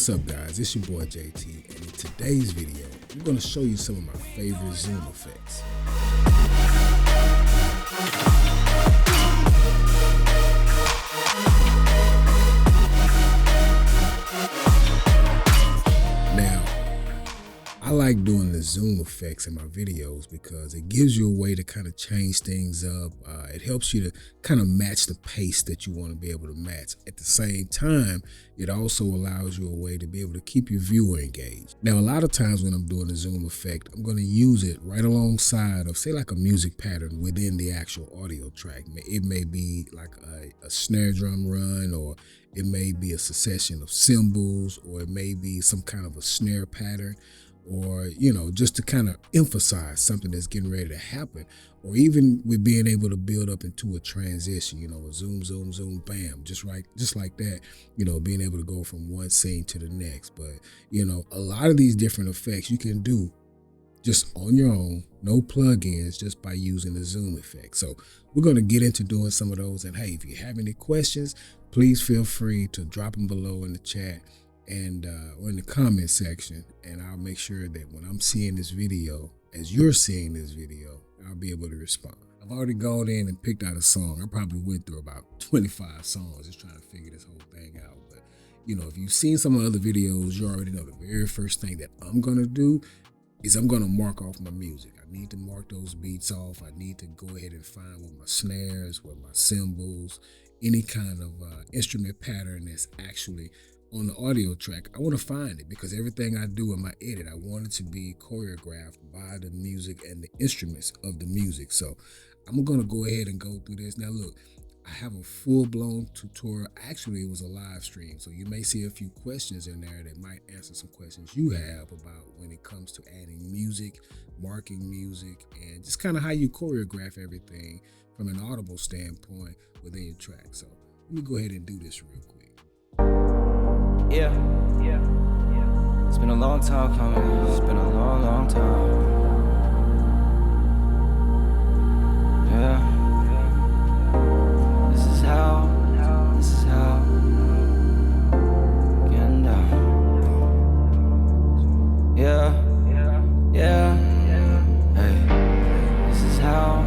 What's up, guys? It's your boy JT, and in today's video, I'm going to show you some of my favorite zoom effects. Now, I like doing the zoom effects in my videos because it gives you a way to kind of change things up. It helps you to kind of match the pace that you want to be able to match. At the same time, it also allows you a way to be able to keep your viewer engaged. Now, a lot of times when I'm doing the zoom effect, I'm going to use it right alongside of, say, like a music pattern within the actual audio track. It may be like a snare drum run, or it may be a succession of cymbals, or it may be some kind of a snare pattern, or, you know, just to kind of emphasize something that's getting ready to happen, or even with being able to build up into a transition, you know, a zoom, zoom, zoom, bam, just like that, you know, being able to go from one scene to the next. But, you know, a lot of these different effects you can do just on your own, no plugins, just by using the zoom effect. So we're going to get into doing some of those. And hey, if you have any questions, please feel free to drop them below in the chat and or in the comment section, and I'll make sure that when I'm seeing this video, as you're seeing this video, I'll be able to respond. I've already gone in and picked out a song. I probably went through about 25 songs just trying to figure this whole thing out. But, you know, if you've seen some of the other videos, you already know the very first thing that I'm going to do is I'm going to mark off my music. I need to mark those beats off. I need to go ahead and find what my snares, what my cymbals, any kind of instrument pattern that's actually on the audio track. I want to find it because everything I do in my edit, I want it to be choreographed by the music and the instruments of the music. So I'm going to go ahead and go through this. Now look, I have a full-blown tutorial. Actually, it was a live stream, so you may see a few questions in there that might answer some questions you have about when it comes to adding music, marking music, and just kind of how you choreograph everything from an audible standpoint within your track. So let me go ahead and do this real quick. Yeah. It's been a long time coming. It's been a long time. Yeah. This is how. Getting down. Yeah. Hey. This is how.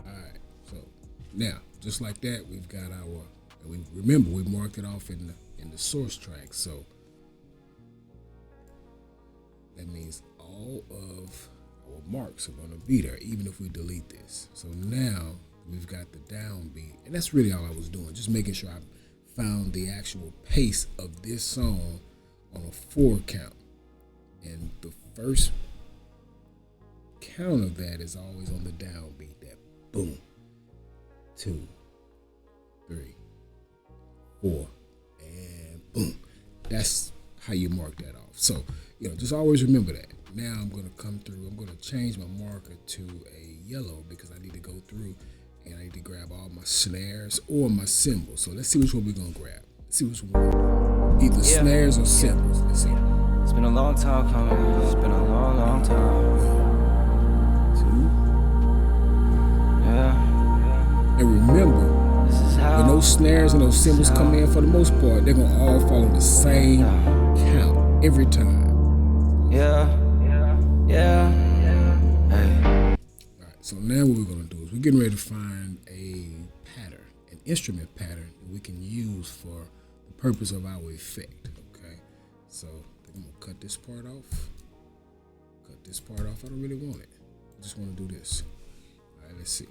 Alright, so now, just like that, we've got our. Remember, we marked it off in the source track, so that means all of our marks are going to be there, even if we delete this. So now we've got the downbeat, and that's really all I was doing, just making sure I found the actual pace of this song on a 4 count, and the first count of that is always on the downbeat. That boom, 2, 3, 4, and boom. That's how you mark that off. So, you know, just always remember that. Now I'm going to come through. I'm going to change my marker to a yellow because I need to go through and I need to grab all my snares or my cymbals. So let's see which one we're going to grab. Let's see which one. Either snares or cymbals. Let's see. It's been a long time coming. It's been a long time. 2. Yeah. And remember, when those snares and those cymbals come in, for the most part, they're gonna all follow the same count every time. Yeah. Hey. All right, so now what we're gonna do is we're getting ready to find a pattern, an instrument pattern that we can use for the purpose of our effect. Okay, so I'm gonna cut this part off. I don't really want it. I just want to do this. All right, let's see.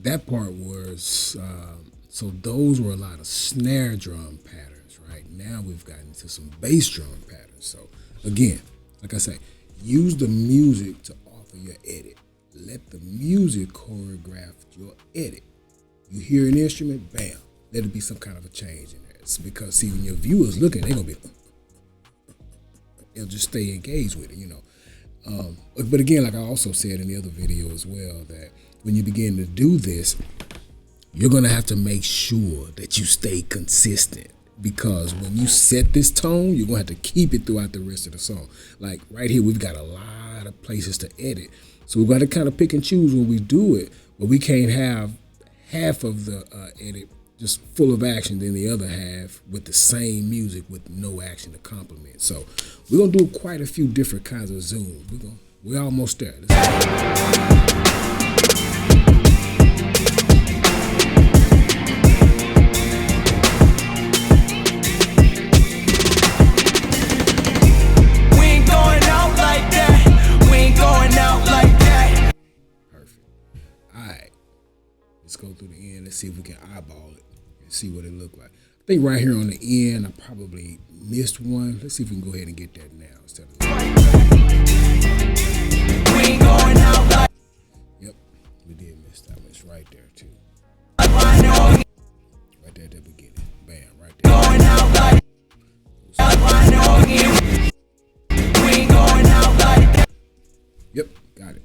That part was So those were a lot of snare drum patterns, right? Now we've gotten into some bass drum patterns. So again, like I say, use the music to author your edit. Let the music choreograph your edit. You hear an instrument, bam, let it be some kind of a change in there. It's because see, when your viewers looking, they're gonna be, they'll just stay engaged with it, you know. But again, like I also said in the other video as well, that when you begin to do this, you're gonna have to make sure that you stay consistent, because when you set this tone, you're gonna have to keep it throughout the rest of the song. Like right here, we've got a lot of places to edit. So we've got to kind of pick and choose when we do it, but we can't have half of the edit just full of action, then the other half with the same music with no action to complement. So we're gonna do quite a few different kinds of zooms. We're almost there. Let's go through the end and see if we can eyeball it and see what it looked like. I think right here on the end, I probably missed one. Let's see if we can go ahead and get that now instead of. Yep, we did miss that one. It's right there too. Right there at the beginning. Bam, right there. Yep, got it.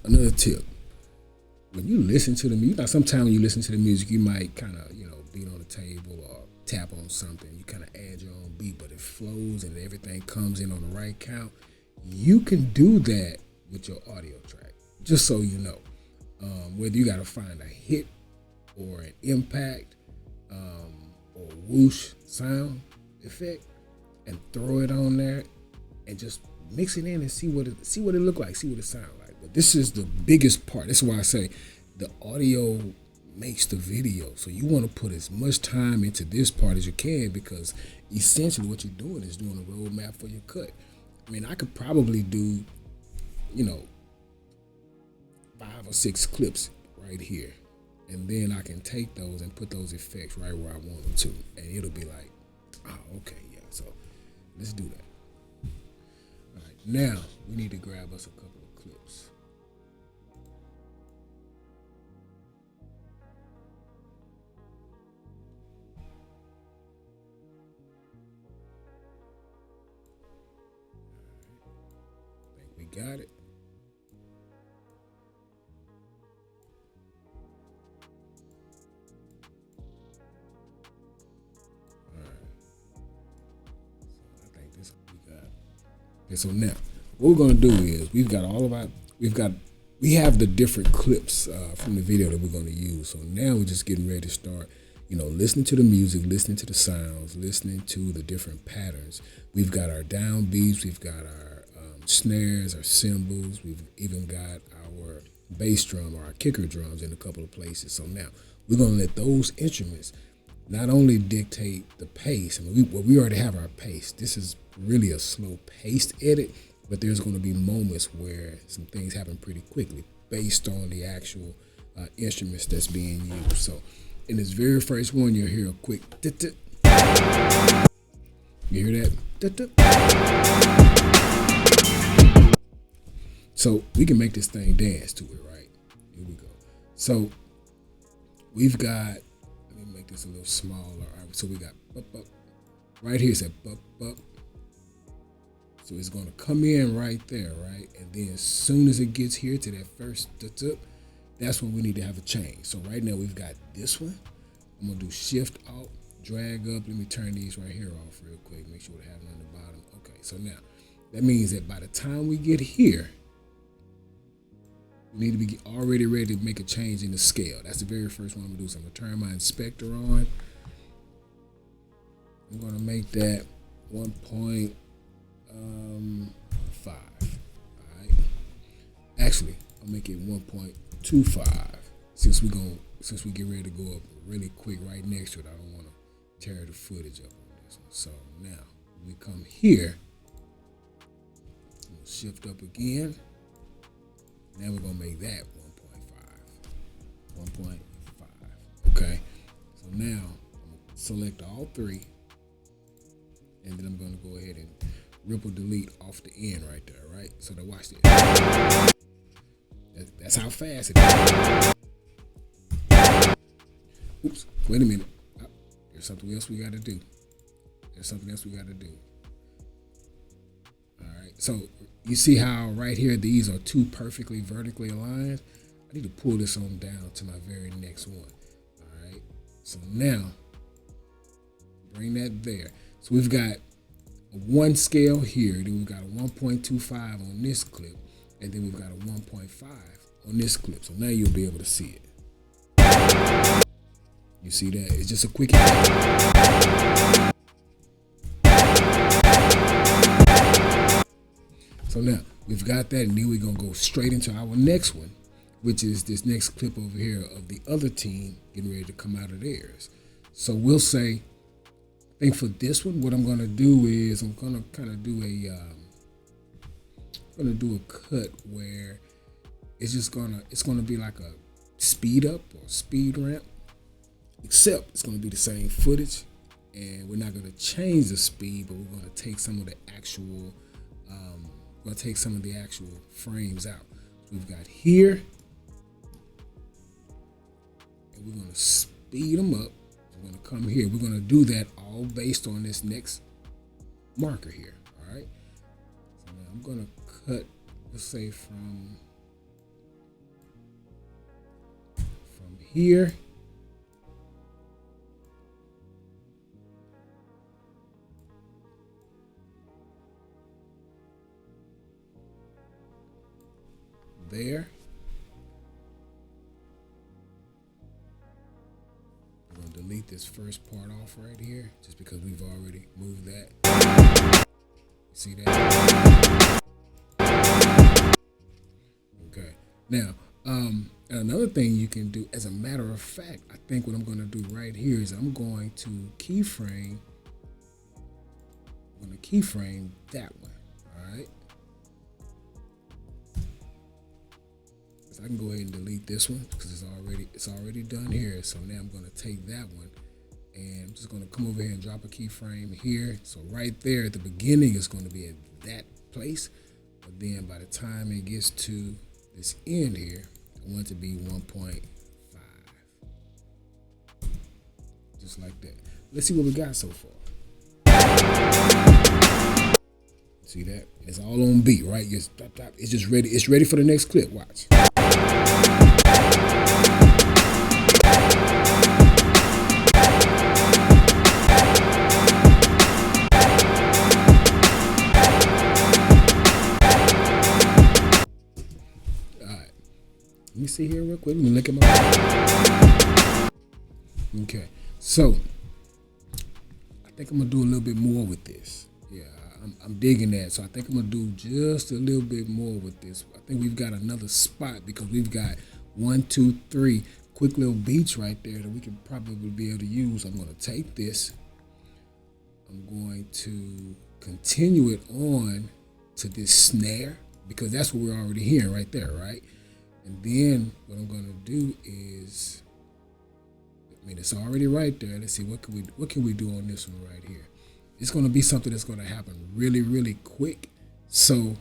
Another tip, when you listen to the music, sometimes when you listen to the music, you might kind of, beat on the table or tap on something. You kind of add your own beat, but it flows and everything comes in on the right count. You can do that with your audio track, just so you know. Whether you got to find a hit or an impact or whoosh sound effect and throw it on there and just mix it in and see what it look like, see what it sound like. But this is the biggest part. That's why I say the audio makes the video. So you want to put as much time into this part as you can, because essentially what you're doing is doing a roadmap for your cut. I mean, I could probably do, 5 or 6 clips right here, and then I can take those and put those effects right where I want them to, and it'll be like, oh, okay, yeah. So let's do that. All right, now we need to grab us a couple of clips. I think we got it. Okay, so now what we're gonna do is we have the different clips from the video that we're gonna use. So now we're just getting ready to start, listening to the music, listening to the sounds, listening to the different patterns. We've got our downbeats, we've got our snares, our cymbals, we've even got our bass drum or our kicker drums in a couple of places. So now we're gonna let those instruments not only dictate the pace. I mean, we already have our pace. This is really a slow paced edit, but there's going to be moments where some things happen pretty quickly based on the actual instruments that's being used. So in this very first one, you'll hear a quick you hear that? So we can make this thing dance to it, right? Here we go. So we've got, let me make this a little smaller. All right, so we got right here, it said bup. So it's going to come in right there, right? And then as soon as it gets here to that first that's when we need to have a change. So right now we've got this one. I'm going to do Shift Alt, drag up. Let me turn these right here off real quick. Make sure we have them on the bottom. Okay, so now that means that by the time we get here, we need to be already ready to make a change in the scale. That's the very first one I'm going to do. So I'm going to turn my inspector on. I'm going to make that 1.5. All right. Actually, I'll make it 1.25 since we're going to since we get ready to go up really quick right next to it, I don't want to tear the footage up on this one. So now we come here, we'll shift up again. Now we're gonna make that 1.5. Okay. So now I'm gonna select all three, and then I'm gonna go ahead and ripple delete off the end right there, right? So now watch this. That's how fast it is. Oops, wait a minute. There's something else we gotta do. All right, so you see how right here these are two perfectly vertically aligned? I need to pull this on down to my very next one. All right, so now bring that there. So we've got a 1 scale here, then we've got a 1.25 on this clip, and then we've got a 1.5 on this clip. So now you'll be able to see it. You see that? It's just a quick. So now we've got that, and then we're gonna go straight into our next one, which is this next clip over here of the other team getting ready to come out of theirs. So we'll say, I think for this one, what I'm gonna do is I'm gonna kind of do a cut where it's gonna be like a speed up or speed ramp, except it's gonna be the same footage, and we're not gonna change the speed, but we're gonna take some of the actual frames out. We've got here, and we're gonna speed them up. We're gonna come here. We're gonna do that all based on this next marker here. All right. So now I'm gonna cut, let's say from here. There. I'm going to delete this first part off right here just because we've already moved that. See that? Okay. Now, another thing you can do, as a matter of fact, I think what I'm going to do right here is I'm going to keyframe that one. All right. I can go ahead and delete this one because it's already done here. So now I'm going to take that one, and I'm just going to come over here and drop a keyframe here. So right there at the beginning is going to be at that place, but then by the time it gets to this end here, I want it to be 1.5, just like that. Let's see what we got so far. See that? It's all on beat, right? It's just ready. It's ready for the next clip. Watch. Alright. Let me see here real quick. Let me look at my. Okay. So I think I'm gonna do a little bit more with this. Yeah. I'm digging that, so I think I'm gonna do just a little bit more with this. I think we've got another spot because we've got 1, 2, 3 quick little beats right there that we can probably be able to use. I'm gonna take this, I'm going to continue it on to this snare because that's what we're already hearing right there, right? And then what I'm gonna do is, I mean, it's already right there. Let's see, what can we do on this one right here? It's going to be something that's going to happen really, really quick. So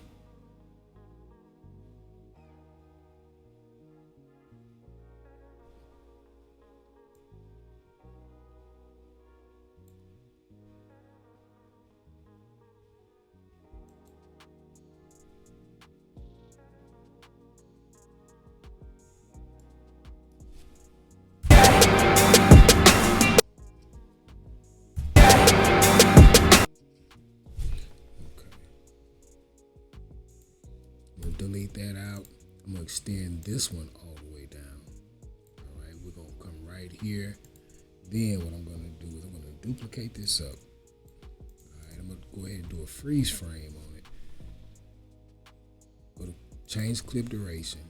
delete that out. I'm gonna extend this one all the way down. All right, we're gonna come right here. Then what I'm gonna do is I'm gonna duplicate this up. All right, I'm gonna go ahead and do a freeze frame on it. Go to change clip duration.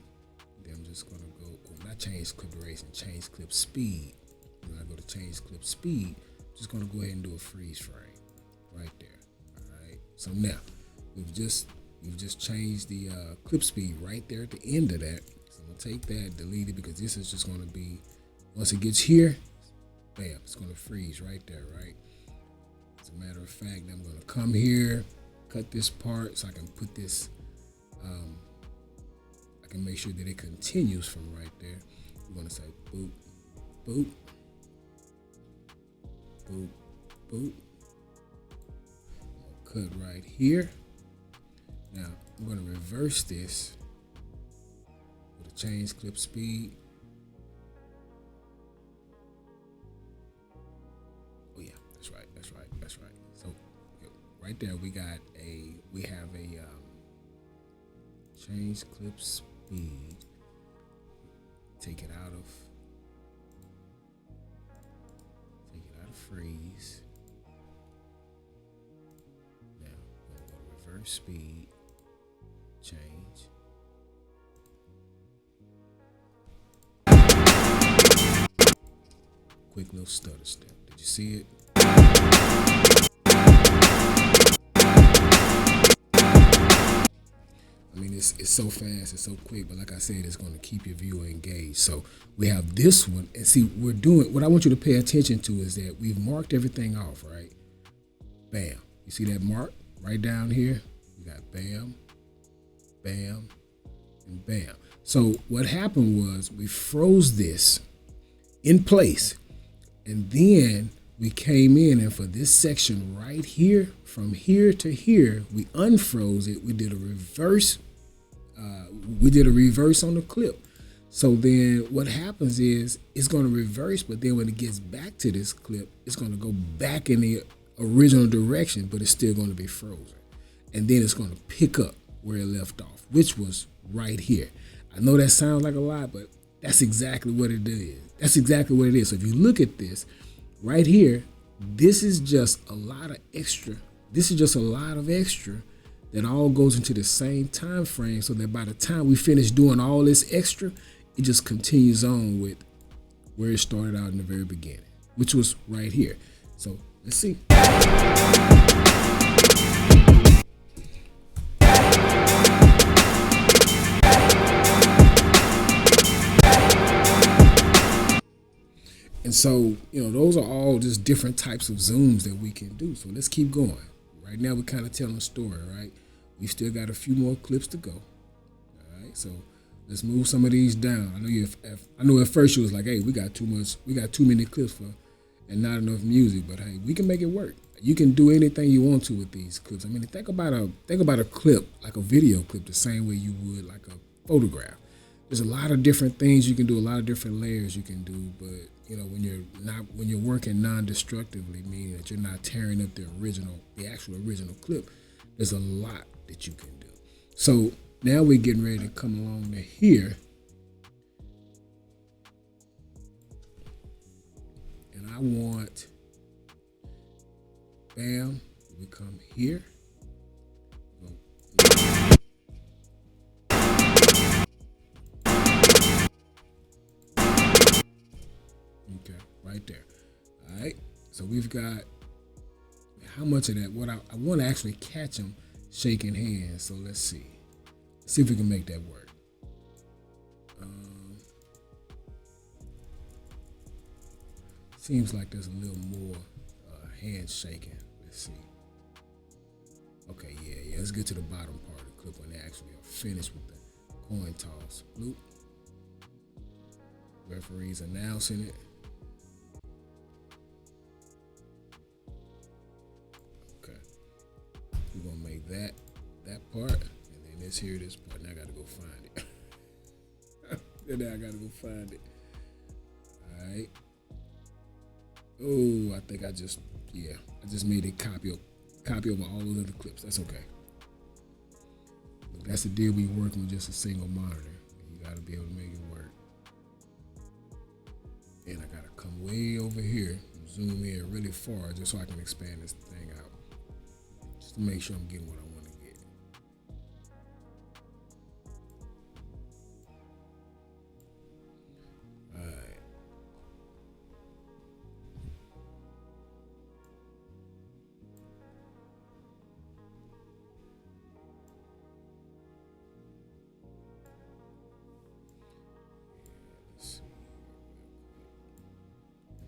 Then I'm just gonna go, oh, I change clip duration, change clip speed. When I go to change clip speed, I'm just gonna go ahead and do a freeze frame right there. All right. So now we've just changed the clip speed right there at the end of that. So I'm gonna take that, delete it, because this is just gonna be, once it gets here, bam, it's gonna freeze right there, right? As a matter of fact, I'm gonna come here, cut this part so I can put this, I can make sure that it continues from right there. We're gonna say boop, boop, boop, boop. Cut right here. Now I'm gonna reverse this with a change clip speed. Oh yeah, that's right, that's right, that's right. So right there we have a change clip speed. Take it out of freeze. Now I'm gonna go reverse speed, change. Quick little stutter step. Did you see it? I mean, it's so fast, it's so quick, but like I said, it's going to keep your viewer engaged. So we have this one, and see, what I want you to pay attention to is that we've marked everything off, right? Bam. You see that mark right down here? We got bam, bam, and bam. So what happened was we froze this in place, and then we came in, and for this section right here, from here to here, we unfroze it. We did a reverse. On the clip. So then what happens is it's going to reverse, but then when it gets back to this clip, it's going to go back in the original direction, but it's still going to be frozen. And then it's going to pick up where it left off, which was right here. I know that sounds like a lot, but that's exactly what it is. That's exactly what it is. So if you look at this right here, this is just a lot of extra. This is just a lot of extra that all goes into the same time frame, so that by the time we finish doing all this extra, it just continues on with where it started out in the very beginning, which was right here. So let's see. And so, those are all just different types of zooms that we can do. So let's keep going. Right now, we're kind of telling a story, right? We still got a few more clips to go. All right, so let's move some of these down. I know at first you was like, hey, we got too many clips and not enough music, but hey, we can make it work. You can do anything you want to with these clips. I mean, think about a clip, like a video clip, the same way you would like a photograph. There's a lot of different things you can do, a lot of different layers you can do, but when you're working non-destructively, meaning that you're not tearing up the actual original clip, there's a lot that you can do. So now we're getting ready to come along to here. And I want, bam, we come here. Okay, right there. All right, so we've got how much of that? What I want to actually catch them shaking hands. So let's see if we can make that work. Seems like there's a little more hand shaking. Let's see. Okay, yeah. Let's get to the bottom part of the clip when they actually are finished with the coin toss. Bloop. Referees announcing it. Okay. We're gonna make that part, and then this part. Now I gotta go find it. Now I gotta go find it. All right. Oh, I think I just made a copy of all those other clips. That's okay. Look, that's the deal. We working with just a single monitor. You gotta be able to make it work. And I gotta come way over here and zoom in really far just so I can expand this thing out. Just to make sure I'm getting what I want to get.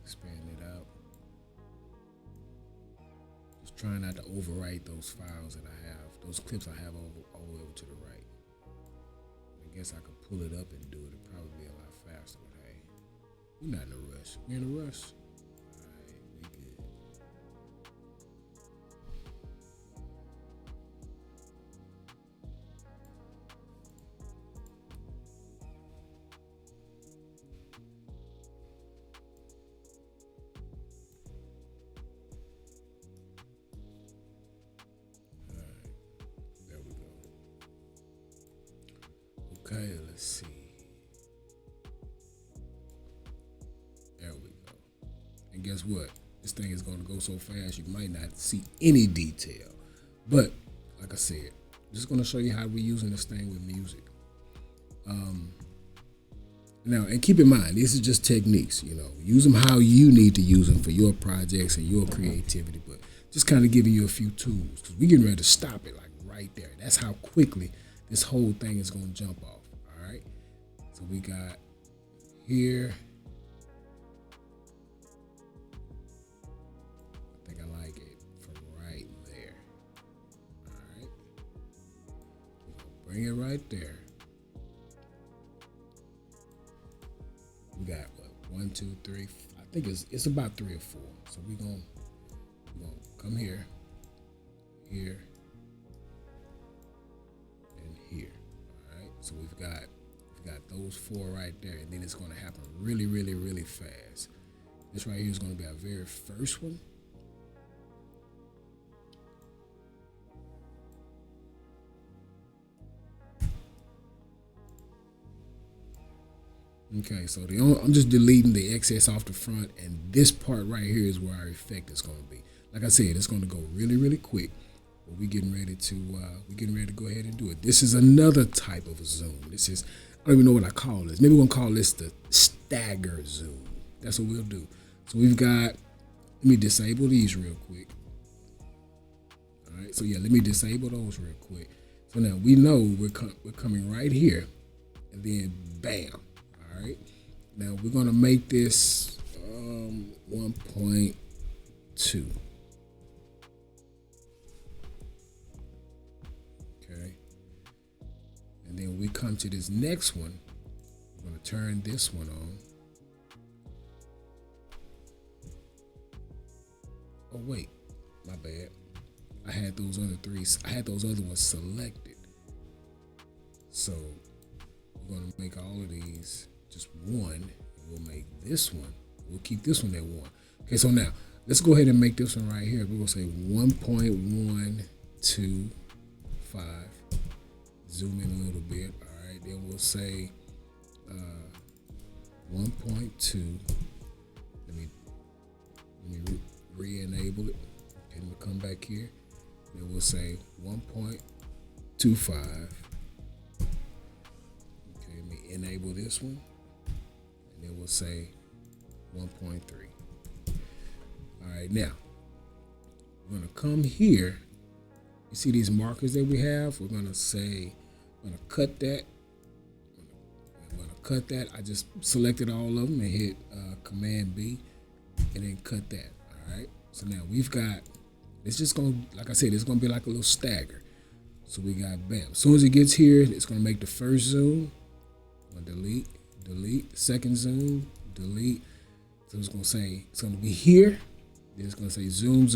expand it out. Just trying not to overwrite those files that I have, those clips I have all the way over to the right. I guess I could pull it up and do it. It'd probably be a lot faster, but hey, we're not in a rush. We're in a rush. Alright, we good. Okay, let's see. There we go. And guess what? This thing is going to go so fast you might not see any detail. But like I said, I'm just going to show you how we're using this thing with music. Now, and keep in mind, this is just techniques. Use them how you need to use them for your projects and your creativity. But just kind of giving you a few tools because we're getting ready to stop it like right there. That's how quickly this whole thing is going to jump off. All right. So we got here. I think I like it from right there. All right. We're going to bring it right there. We got what, 1, 2, 3. I think it's about 3 or 4. So we're gonna come here, and here. All right. So we've got those 4 right there, and then it's gonna happen really, really, really fast. This right here is gonna be our very first one. Okay, so I'm just deleting the excess off the front, and this part right here is where our effect is going to be. Like I said, it's going to go really, really quick. But we're getting ready to go ahead and do it. This is another type of a zoom. This is, I don't even know what I call this. Maybe we'll call this the stagger zoom. That's what we'll do. So we've got. Let me disable these real quick. All right. So yeah, let me disable those real quick. So now we know we're coming right here, and then bam. All right, now we're gonna make this 1.2. Okay, and then we come to this next one. We're gonna turn this one on. Oh wait, my bad. I had those other ones selected. So we're gonna make all of these just one, and we'll make this one. We'll keep this one at 1. Okay, so now let's go ahead and make this one right here. We're gonna say 1.125. Zoom in a little bit. All right, then we'll say 1.2. Let me re-enable it. Okay, we'll come back here. Then we'll say 1.25. Okay, let me enable this one. And then we'll say 1.3. All right, now we're gonna come here. You see these markers that we have? We're gonna cut that. I'm gonna cut that. I just selected all of them and hit Command B, and then cut that. All right. So now we've got. It's just gonna, like I said, it's gonna be like a little stagger. So we got bam. As soon as it gets here, it's gonna make the first zoom. I'm gonna delete. Second zoom, delete. So it's gonna be here. Then it's gonna say zoom,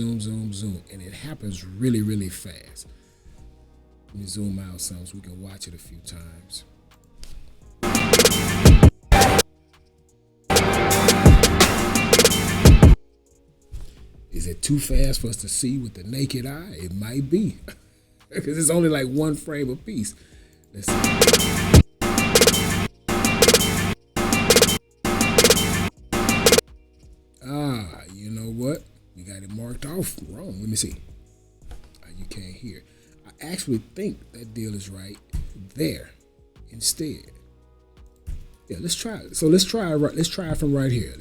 and it happens really, really fast. Let me zoom out some so we can watch it a few times. Is it too fast for us to see with the naked eye? It might be, because it's only like 1 frame a piece. Let's see. You know what? We got it marked off wrong. Let me see. You can't hear. I actually think that deal is right there instead. Yeah, let's try it. So let's try it from right here.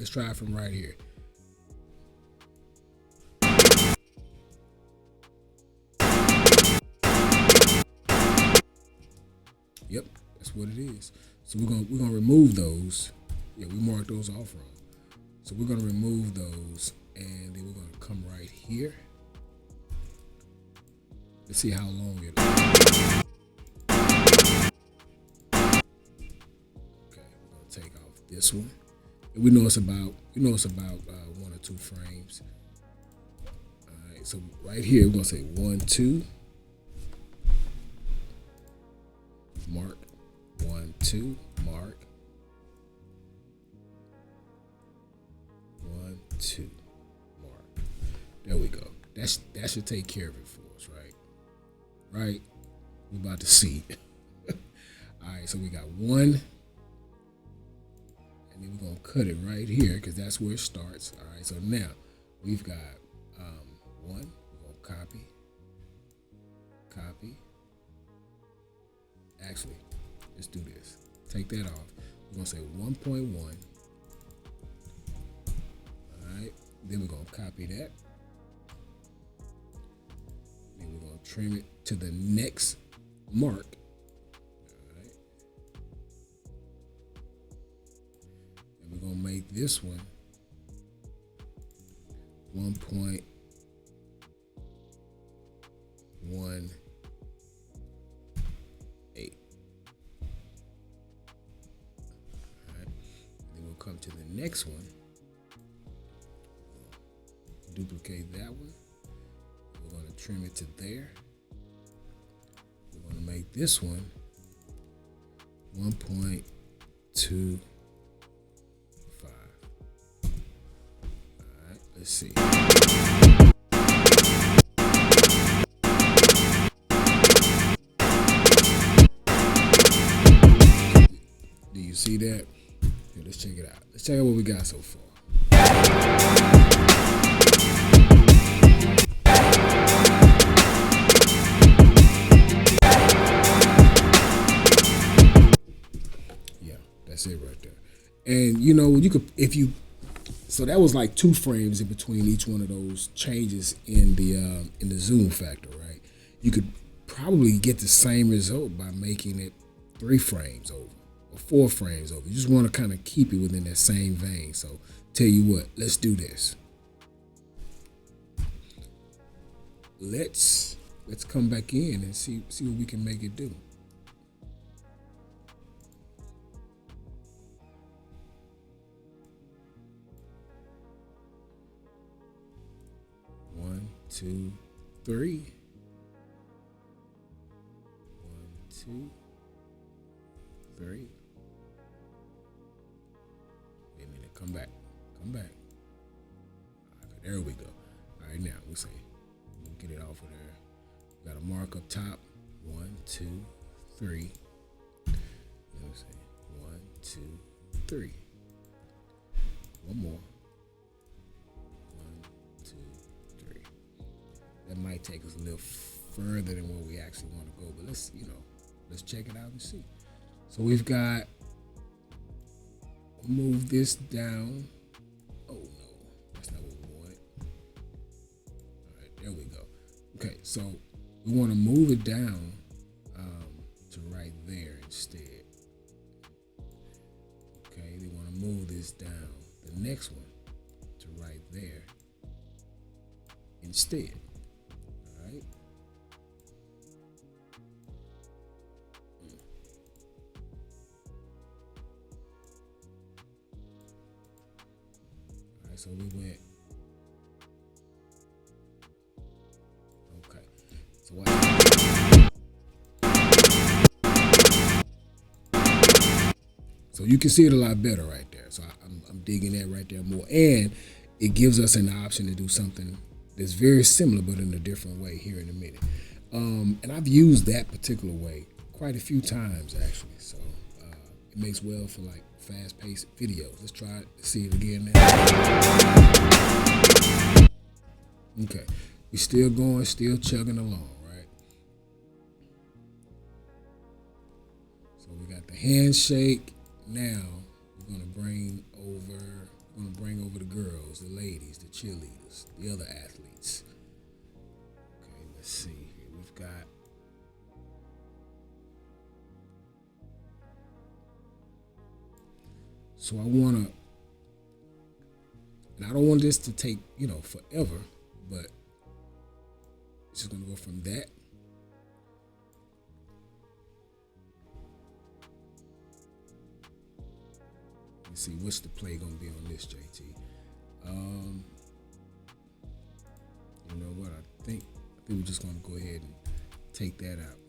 Yep, that's what it is. So we're gonna remove those. Yeah, we marked those off wrong. So we're gonna remove those, and then we're gonna come right here. Let's see how long it is. Okay, we're gonna take off this one. And we know it's about 1 or 2 frames. All right, so right here we're gonna say 1, 2, mark, 1, 2, mark, 1, 2, mark. There we go. That should take care of it for us, right? Right? We're about to see. All right, so we got 1, and then we're gonna cut it right here because that's where it starts. All right, so now we've got 1. We're gonna copy. Actually, let's do this. Take that off. We're gonna say 1.1. All right, then we're gonna copy that. Then we're gonna trim it to the next mark. All right, and we're gonna make this one 1.18. Come to the next one, duplicate that one. We're going to trim it to there. We're going to make this one 1.25. All right, let's see. Do you see that? Here, let's check it out. Let's check out what we got so far. Yeah, that's it right there. And you know, you could, so that was like 2 frames in between each one of those changes in the zoom factor, right? You could probably get the same result by making it 3 frames over. Or 4 frames over. You just want to kind of keep it within that same vein. So tell you what, let's do this. Let's come back in and see what we can make it do. One, 2, 3. 1, 2, 3. Wait a minute, come back. Okay, there we go. All right, now we'll say, we'll get it off of there. Got a mark up top. 1, 2, 3. Let me say 1, 2, 3. One more. 1, 2, 3. That might take us a little further than where we actually want to go, but let's check it out and see. So we've got, move this down. Oh no, that's not what we want. All right, there we go. Okay, so we want to move it down to right there instead. Okay, they want to move this down, the next one, to right there instead. All right. So we went. Okay. So what? So you can see it a lot better right there. So I'm digging that right there more, and it gives us an option to do something that's very similar but in a different way here in a minute. And I've used that particular way quite a few times actually. So it makes well for like fast-paced videos. Let's try it. See it again now. Okay, we still going, still chugging along, right? So we got the handshake. Now we're gonna bring over the girls, the ladies, the cheerleaders, the other athletes. Okay, let's see here. We've got. So I want to Now I don't want this to take, forever, but it's just gonna go from that. Let's see, what's the play gonna be on this, JT? You know what? I think we're just gonna go ahead and take that out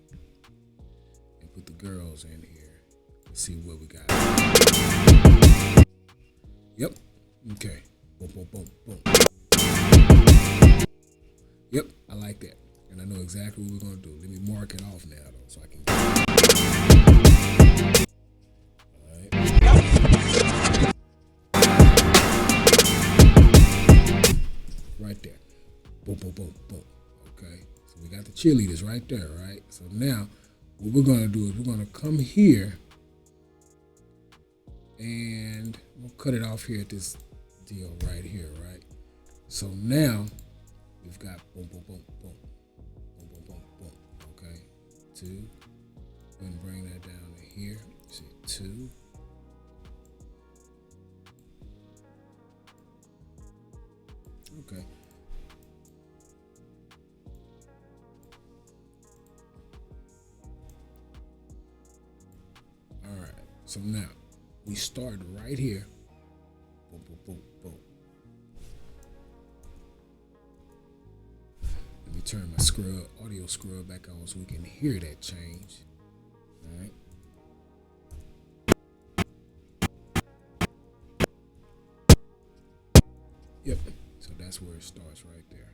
and put the girls in here. Let's see what we got. Yep. Okay. Boom, boom, boom, boom. Yep, I like that. And I know exactly what we're gonna do. Let me mark it off now though, so I can. Right there. Boom, boom, boom, boom. Okay. So we got the cheerleaders right there, right? So now what we're gonna do is we're gonna come here and we'll cut it off here at this deal right here, right? So now we've got boom, boom, boom, boom, boom, boom, boom, boom. Okay. 2. Go ahead and bring that down to here. See, 2. Okay. All right. So now we start right here. Boom, boom, boom, boom. Let me turn my audio scrub back on so we can hear that change. All right. Yep. So that's where it starts right there.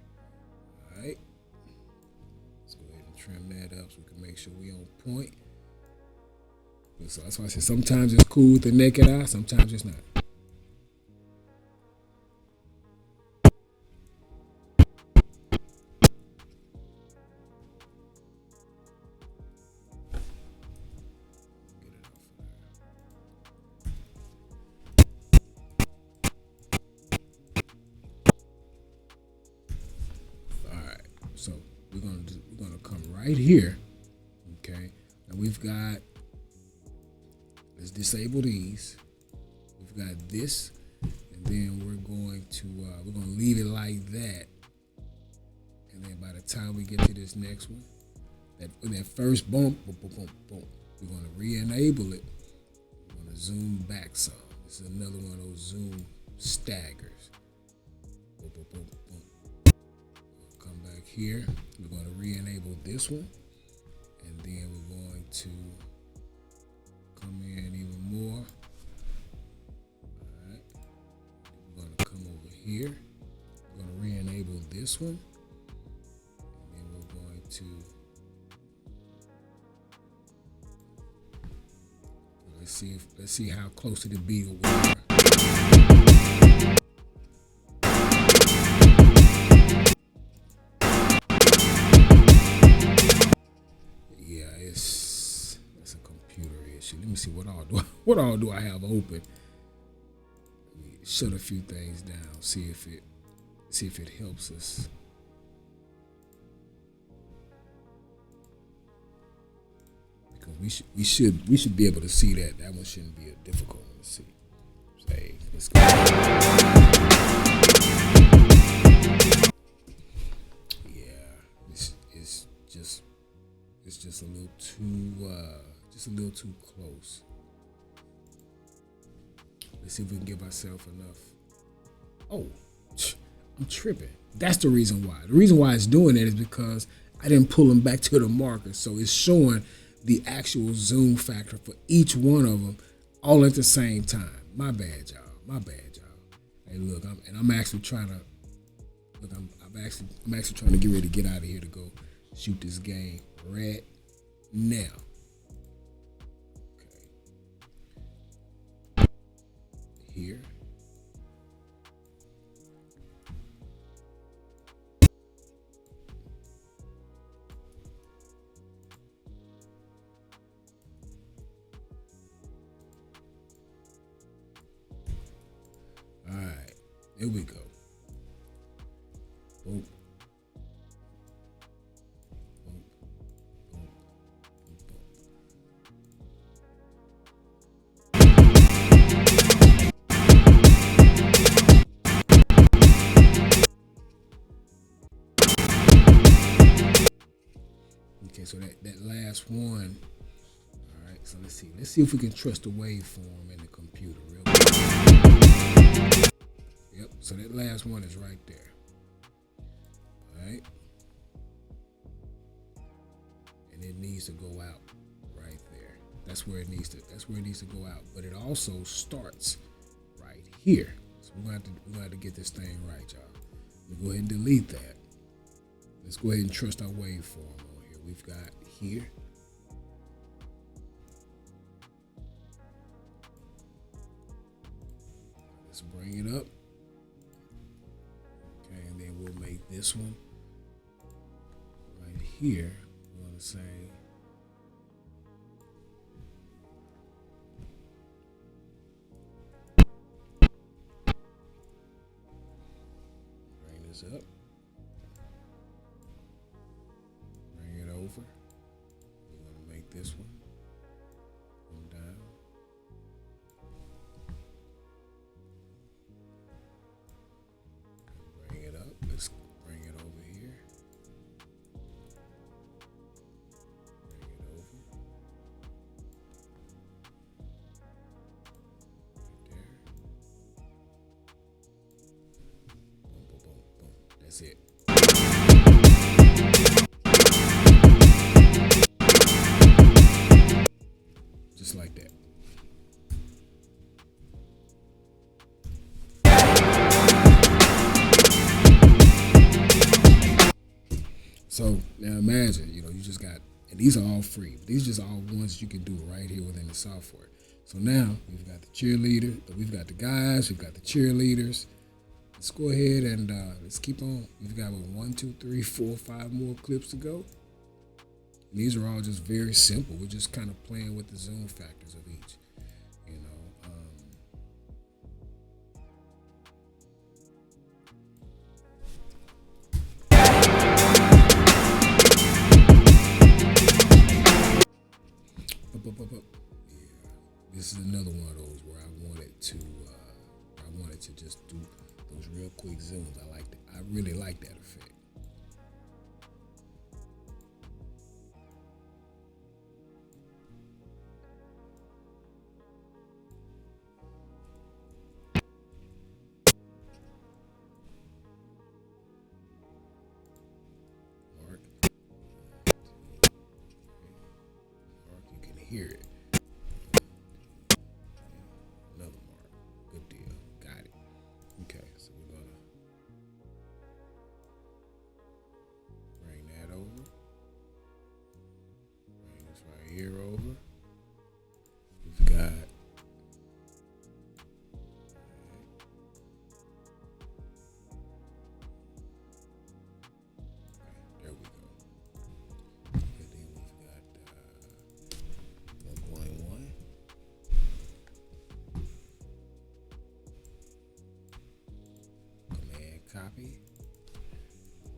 All right. Let's go ahead and trim that up so we can make sure we on point. So that's why I said sometimes it's cool with the naked eye, sometimes it's not. So we're gonna come right here. Okay. Now we've got, let's disable these. We've got this, and then we're going to leave it like that. And then by the time we get to this next one, that first bump, boom, boom, boom, boom, we're gonna re-enable it. We're gonna zoom back some. This is another one of those zoom staggers. Boom, boom, boom, boom. Come back here. We're going to re-enable this one, and then we're going to come in even more. All right. We're going to come over here. We're going to re-enable this one, and then we're going to let's see how close to the beat we are. Let me see what all do I have open. Let me shut a few things down. See if it helps us. Because we should be able to see that. That one shouldn't be a difficult one to see. Say, let's go. Yeah, it's just a little too. Just a little too close. Let's see if we can give ourselves enough. Oh, I'm tripping. That's the reason why. The reason why it's doing that is because I didn't pull them back to the marker. So it's showing the actual zoom factor for each one of them all at the same time. My bad, y'all. My bad, y'all. Hey, look, I'm actually trying to look. I'm actually trying to get ready to get out of here to go shoot this game right now. Here. All right, here we go. Boom. Boom. Boom. Boom. so that last one. All right, so let's see if we can trust the waveform in the computer real quick. Yep, so that last one is right there. All right, and it needs to go out right there. That's where it needs to go out. But it also starts right here. So we're gonna have to get this thing right, y'all. We'll go ahead and delete that. Let's go ahead and trust our waveform on here. We've got here. Let's bring it up. Okay, and then we'll make this one right here. We're gonna say bring this up. Bring it over. We're gonna make this one come down. Bring it up. Let's bring it over here. Bring it over. Right there. Boom, boom, boom, boom. That's it. Just like that. So now imagine, you just got, and these are all free. These are just all ones you can do right here within the software. So now we've got the cheerleader, we've got the guys, we've got the cheerleaders. Let's go ahead and let's keep on. We've got 1, 2, 3, 4, 5 more clips to go. And these are all just very simple. We're just kind of playing with the zoom factors of each, Yeah, this is another one of those where I wanted to just do those real quick zooms. I really like that effect. Mark, you can hear it. Another mark. Good deal. Got it. Okay, so we're gonna bring that over. Bring this right here over. We've got there we go. And then we've got 1.1. Command copy.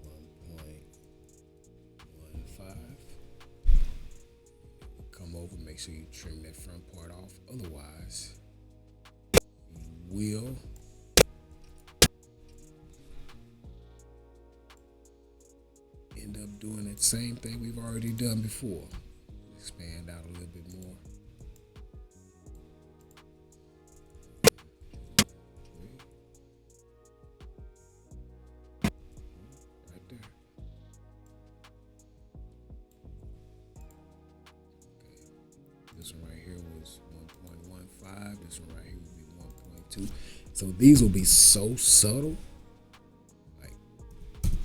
1.15. Come over, make sure you trim that front part off. Otherwise, you will end up doing that same thing we've already done before. Expand out a little bit more. Right there. Okay. This one right here was 1.15. This one right here would be 1.2. So these will be so subtle. Like,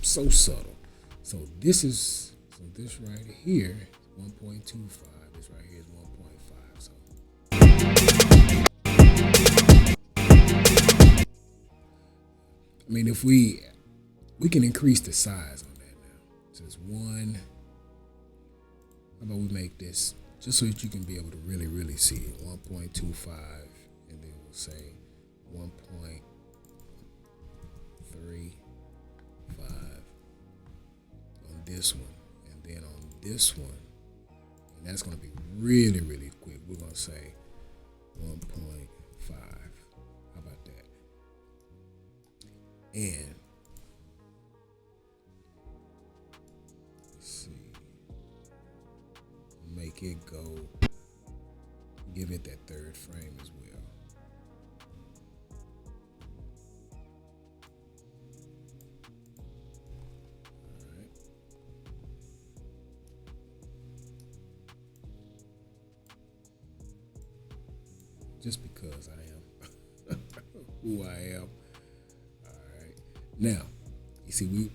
so subtle. So this right here is 1.25. This right here is 1.5. So I mean, if we can increase the size on that now. So it's 1. How about we make this just so that you can be able to really, really see it. 1.25, and then we'll say 1.35 on this one, and then on this one, and that's going to be really, really quick. We're going to say 1.5. How about that? And let's see. give it that third frame as well. Just because I am who I am. All right. Now, you see, we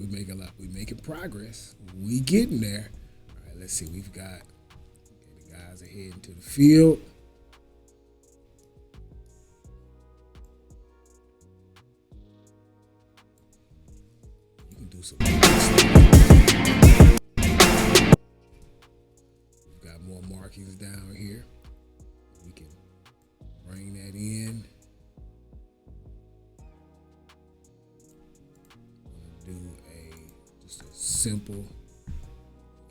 make a lot. We making progress. We getting there. All right. Let's see. We've got the guys are heading to the field. You can do some. We've got more markings down here. We can bring that in. I'm gonna do just a simple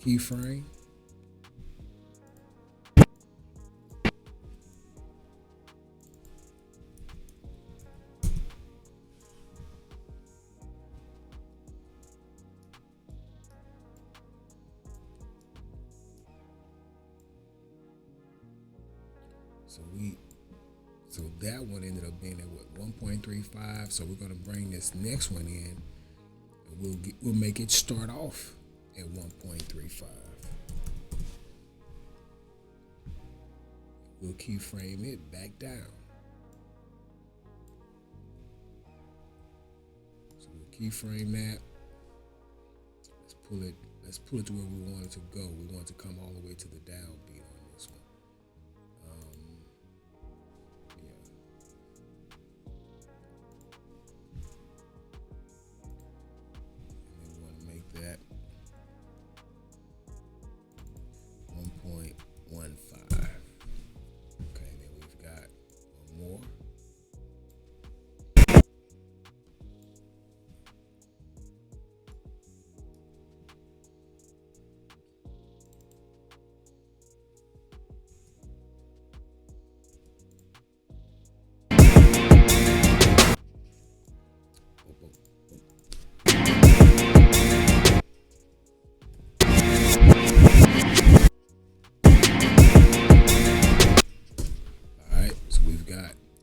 keyframe. So that one ended up being at what, 1.35. So we're gonna bring this next one in, and we'll make it start off at 1.35. We'll keyframe it back down. So we'll keyframe that. Let's pull it to where we want it to go. We want it to come all the way to the downbeat on this one. That 1.15. Okay, then we've got one more.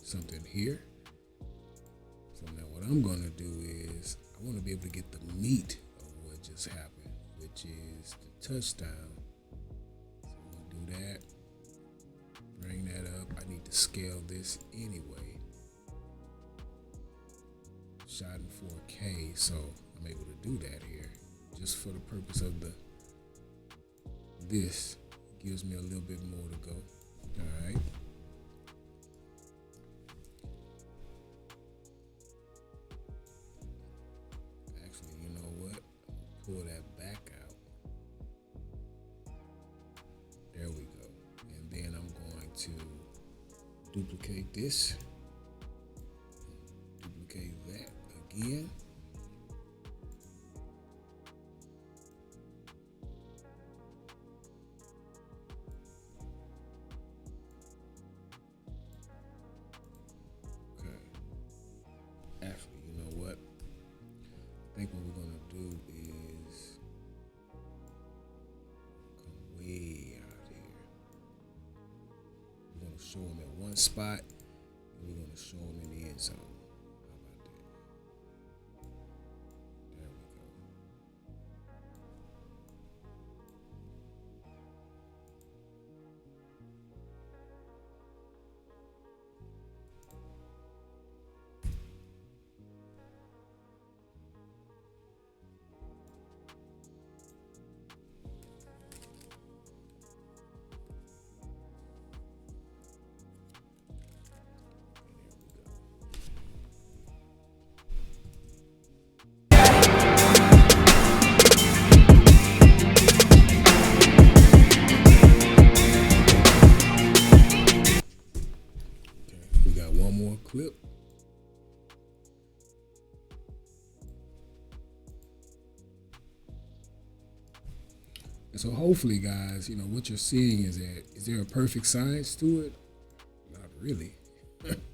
Something here. So now what I'm going to do is I want to be able to get the meat of what just happened, which is the touchdown. So we'll do that. Bring that up. I need to scale this anyway. Shot in 4K, so I'm able to do that here just for the purpose of this. Gives me a little bit more to go. All right. Pull that back out. There we go. And then I'm going to duplicate this. Duplicate that again. Okay. Actually, you know what? I think what we're going to do is come way out here. We're going to show them at one spot, and we're going to show them in the end zone. How about that? There we go. Clip. And so hopefully, guys, you know, what you're seeing is there a perfect science to it? Not really.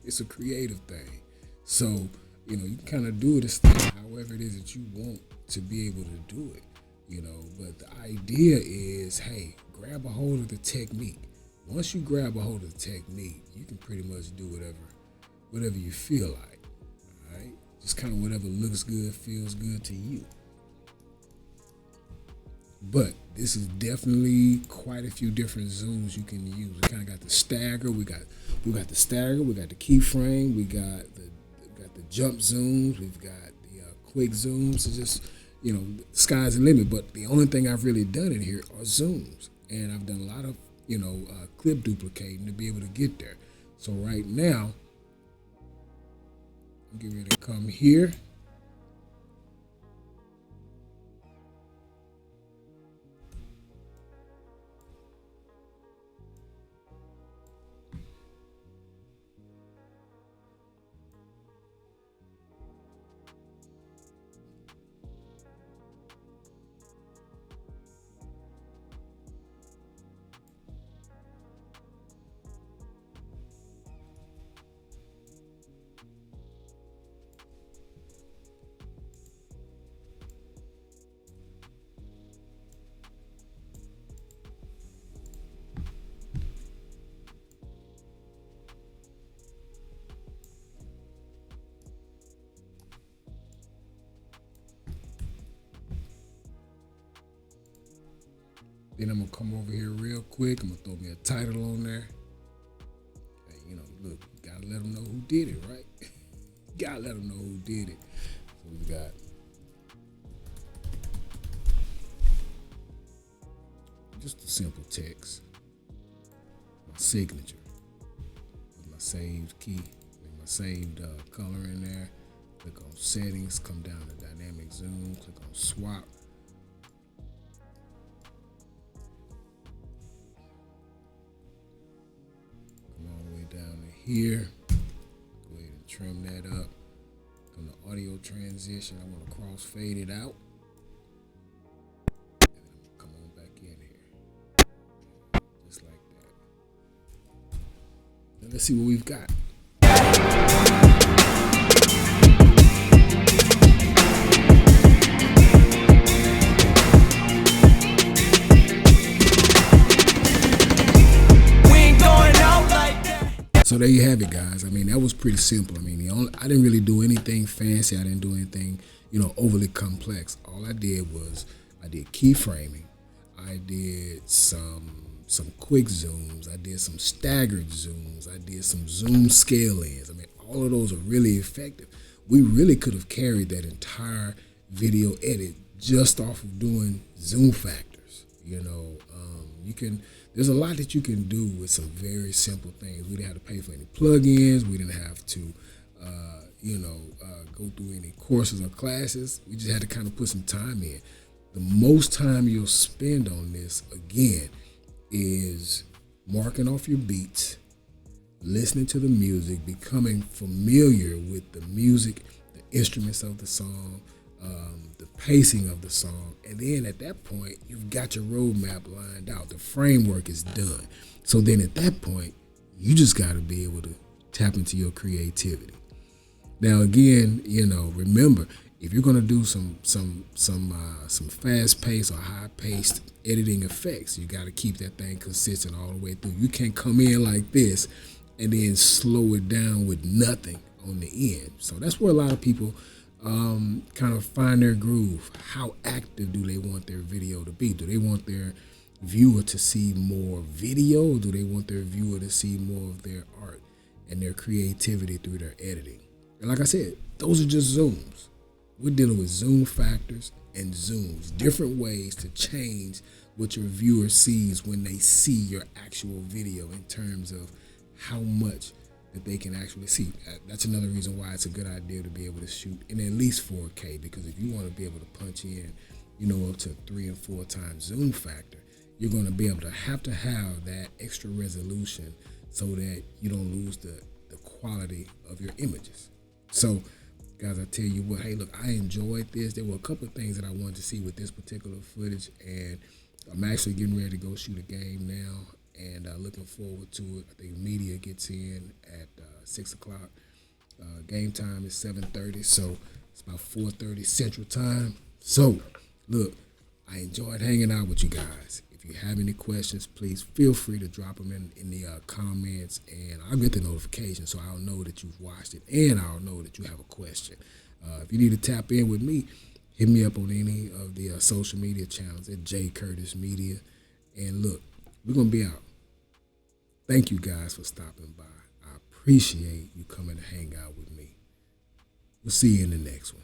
It's a creative thing. So, you know, you can kind of do this thing however it is that you want to be able to do it, you know, but the idea is, hey, grab a hold of the technique. Once you grab a hold of the technique, you can pretty much do whatever you feel like. All right, just kind of whatever looks good, feels good to you. But this is definitely quite a few different zooms you can use. We kind of got the stagger. We got the stagger. We got the keyframe. We got the jump zooms. We've got the quick zooms. It's just, sky's the limit. But the only thing I've really done in here are zooms, and I've done a lot of clip duplicating to be able to get there. So right now, I'm getting ready to come here. Then I'm gonna come over here real quick. I'm gonna throw me a title on there. Hey, look, you gotta let them know who did it, right? You gotta let them know who did it. So we got just a simple text, my signature, with my saved key, with my saved color in there. Click on settings, come down to dynamic zoom, click on swap. Down to here, go ahead and trim that up. Come to audio transition, I want to cross fade it out, and then I'm gonna come on back in here, just like that. Now let's see what we've got. So there you have it, guys. I mean, that was pretty simple. I mean, I didn't really do anything fancy. I didn't do anything, overly complex. All I did was I did keyframing. I did some quick zooms. I did some staggered zooms. I did some zoom scale ins. I mean, all of those are really effective. We really could have carried that entire video edit just off of doing zoom factors. There's a lot that you can do with some very simple things. We didn't have to pay for any plugins. We didn't have to, go through any courses or classes. We just had to kind of put some time in. The most time you'll spend on this, again, is marking off your beats, listening to the music, becoming familiar with the music, the instruments of the song, the pacing of the song, and then at that point, you've got your roadmap lined out. The framework is done. So then at that point, you just got to be able to tap into your creativity. Now again, remember, if you're going to do some fast-paced or high-paced editing effects, you got to keep that thing consistent all the way through. You can't come in like this and then slow it down with nothing on the end. So that's where a lot of people kind of find their groove. How active do they want their video to be? Do they want their viewer to see more video, or do they want their viewer to see more of their art and their creativity through their editing? And like I said, those are just zooms. We're dealing with zoom factors and zooms, different ways to change what your viewer sees when they see your actual video in terms of how much that they can actually see. That's another reason why it's a good idea to be able to shoot in at least 4K, because if you want to be able to punch in, up to 3 and 4 times zoom factor, you're going to be able to have that extra resolution so that you don't lose the quality of your images. So, guys, I tell you what, hey, look, I enjoyed this. There were a couple of things that I wanted to see with this particular footage, and I'm actually getting ready to go shoot a game now. And looking forward to it. I think media gets in at 6 o'clock. Game time is 7:30, so it's about 4:30 Central Time. So, look, I enjoyed hanging out with you guys. If you have any questions, please feel free to drop them in the comments, and I'll get the notification so I'll know that you've watched it, and I'll know that you have a question. If you need to tap in with me, hit me up on any of the social media channels at JCurtisMedia. And look, we're going to be out. Thank you guys for stopping by. I appreciate you coming to hang out with me. We'll see you in the next one.